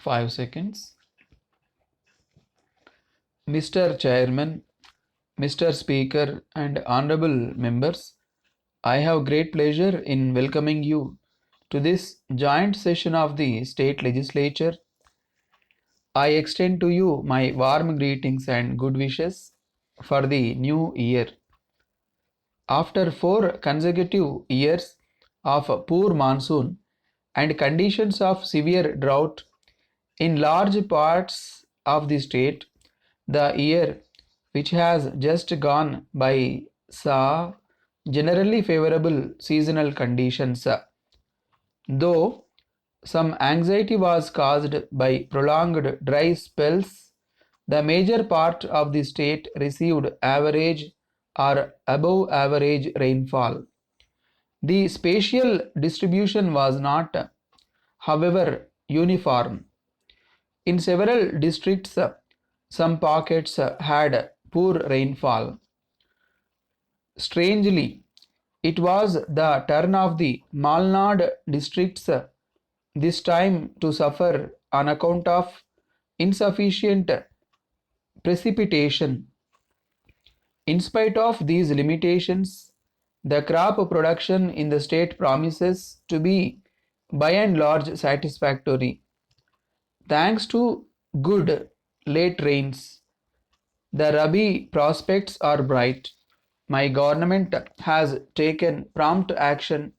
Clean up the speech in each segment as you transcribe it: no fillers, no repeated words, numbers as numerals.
5 seconds. Mr. Chairman, Mr. Speaker, and honorable members, I have great pleasure in welcoming you to this joint session of the State Legislature. I extend to you my warm greetings and good wishes for the new year. After 4 consecutive years of poor monsoon and conditions of severe drought in large parts of the state, the year which has just gone by saw generally favorable seasonal conditions, though some anxiety was caused by prolonged dry spells. The major part of the state received average or above average rainfall. The spatial distribution was not, however, uniform. In several districts, some pockets had poor rainfall. Strangely, it was the turn of the Malnad districts this time to suffer on account of insufficient precipitation. In spite of these limitations, the crop production in the state promises to be by and large satisfactory. Thanks to good late rains, the Rabi prospects are bright. My government has taken prompt action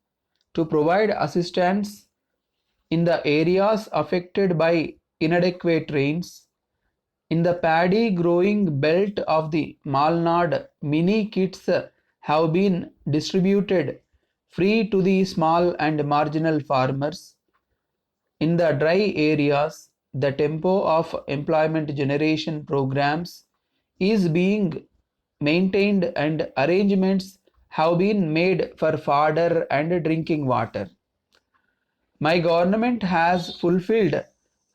to provide assistance in the areas affected by inadequate rains. In the paddy growing belt of the Malnad, mini kits have been distributed free to the small and marginal farmers. In the dry areas, the tempo of employment generation programs is being maintained and arrangements have been made for fodder and drinking water. My government has fulfilled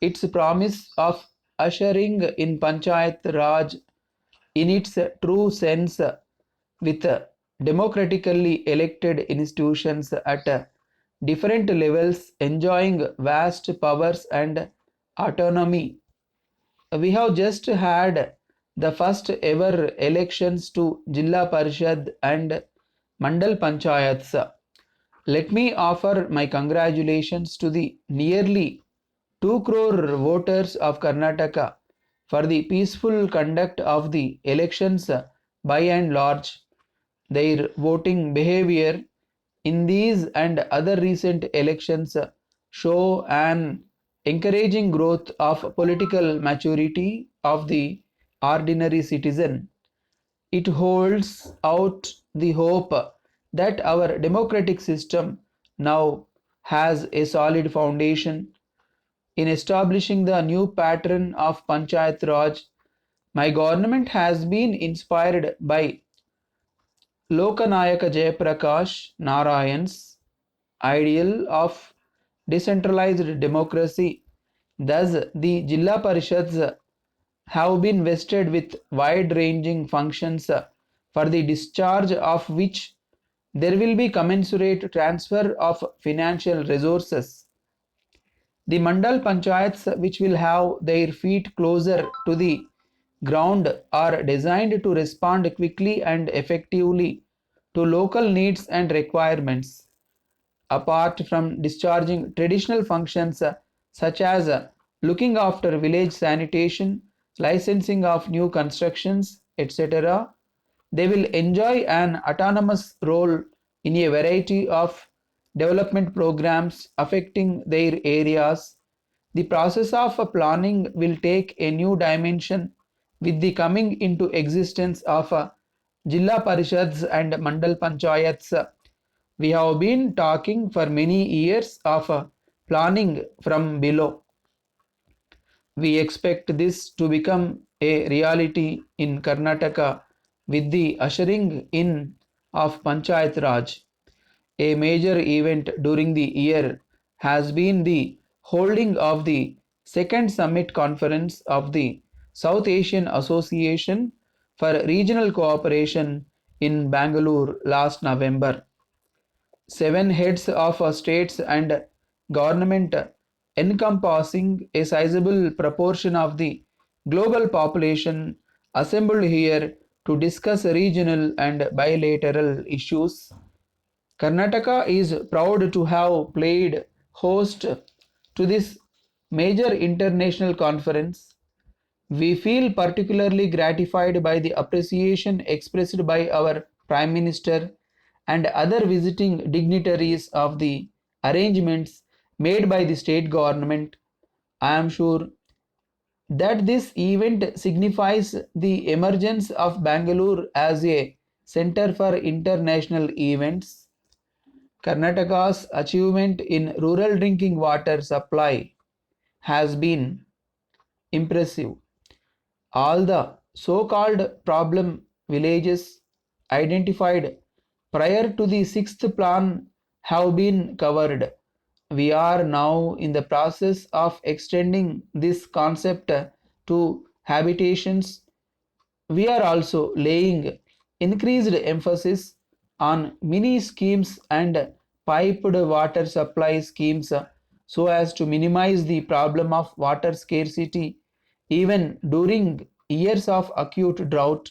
its promise of ushering in Panchayat Raj in its true sense with democratically elected institutions at different levels enjoying vast powers and autonomy. We have just had the first ever elections to Jilla Parishad and Mandal Panchayats. Let me offer my congratulations to the nearly 2 crore voters of Karnataka for the peaceful conduct of the elections by and large. Their voting behavior in these and other recent elections show an encouraging growth of political maturity of the ordinary citizen. It holds out the hope that our democratic system now has a solid foundation. In establishing the new pattern of Panchayat Raj, my government has been inspired by Lokanayaka Jayaprakash Narayan's ideal of decentralized democracy. Thus, the Jilla Parishads have been vested with wide-ranging functions for the discharge of which there will be commensurate transfer of financial resources. The Mandal Panchayats, which will have their feet closer to the ground, are designed to respond quickly and effectively to local needs and requirements. Apart from discharging traditional functions such as looking after village sanitation, licensing of new constructions, etc., they will enjoy an autonomous role in a variety of development programs affecting their areas. The process of planning will take a new dimension with the coming into existence of Jilla Parishads and Mandal Panchayats. We have been talking for many years of planning from below. We expect this to become a reality in Karnataka with the ushering in of Panchayat Raj. A major event during the year has been the holding of the second summit conference of the South Asian Association for Regional Cooperation in Bangalore last November. 7 heads of states and government encompassing a sizable proportion of the global population assembled here to discuss regional and bilateral issues. Karnataka is proud to have played host to this major international conference. We feel particularly gratified by the appreciation expressed by our Prime Minister and other visiting dignitaries of the arrangements made by the state government. I am sure that this event signifies the emergence of Bangalore as a center for international events. Karnataka's achievement in rural drinking water supply has been impressive. All the so-called problem villages identified prior to the sixth plan have been covered. We are now in the process of extending this concept to habitations. We are also laying increased emphasis on mini schemes and piped water supply schemes so as to minimize the problem of water scarcity even during years of acute drought.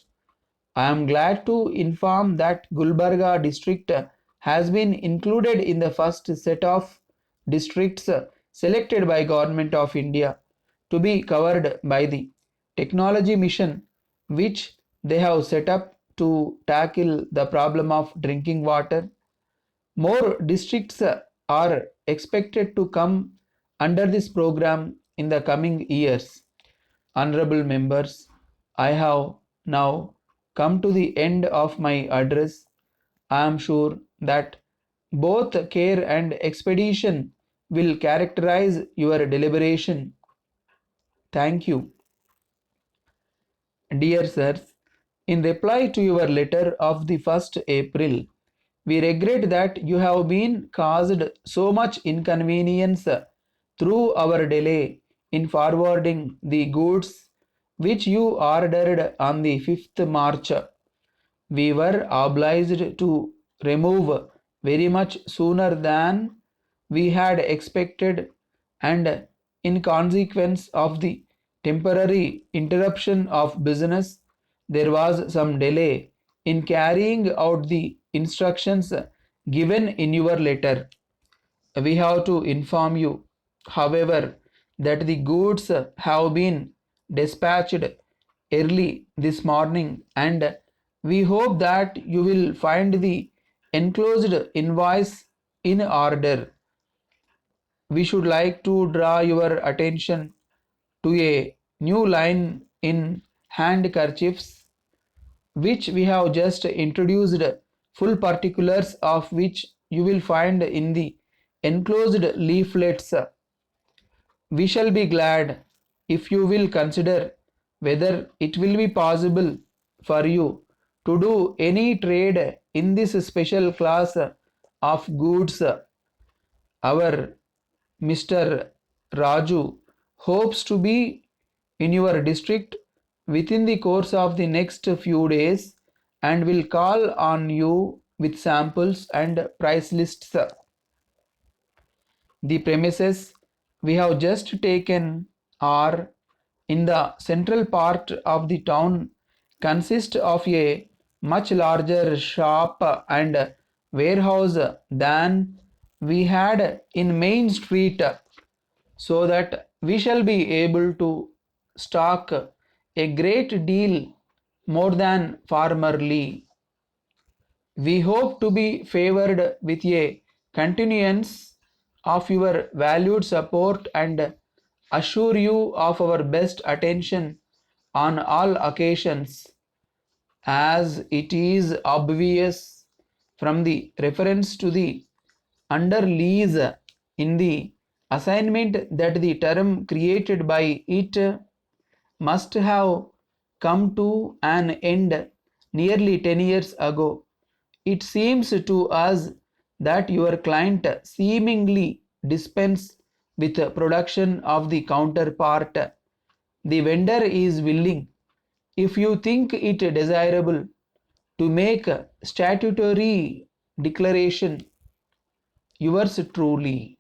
I am glad to inform that Gulbarga district has been included in the first set of districts selected by Government of India to be covered by the technology mission which they have set up to tackle the problem of drinking water. More districts are expected to come under this program in the coming years. Honorable members, I have now come to the end of my address. I am sure that both care and expedition will characterize your deliberation. Thank you. Dear sirs, in reply to your letter of the 1st April, we regret that you have been caused so much inconvenience through our delay in forwarding the goods which you ordered on the 5th March. We were obliged to remove very much sooner than we had expected, and in consequence of the temporary interruption of business, there was some delay in carrying out the instructions given in your letter. We have to inform you, however, that the goods have been dispatched early this morning, and we hope that you will find the enclosed invoice in order. We should like to draw your attention to a new line in handkerchiefs which we have just introduced, full particulars of which you will find in the enclosed leaflets. We shall be glad if you will consider whether it will be possible for you to do any trade in this special class of goods. Our Mr. Raju hopes to be in your district within the course of the next few days and will call on you with samples and price lists. The premises we have just taken are in the central part of the town, consist of a much larger shop and warehouse than we had in Main Street, so that we shall be able to stock a great deal more than formerly. We hope to be favored with a continuance of your valued support and assure you of our best attention on all occasions, as it is obvious from the reference to the under lease in the assignment that the term created by it must have come to an end nearly 10 years ago. It seems to us that your client seemingly dispense with production of the counterpart. The vendor is willing, if you think it desirable, to make statutory declaration. Yours truly.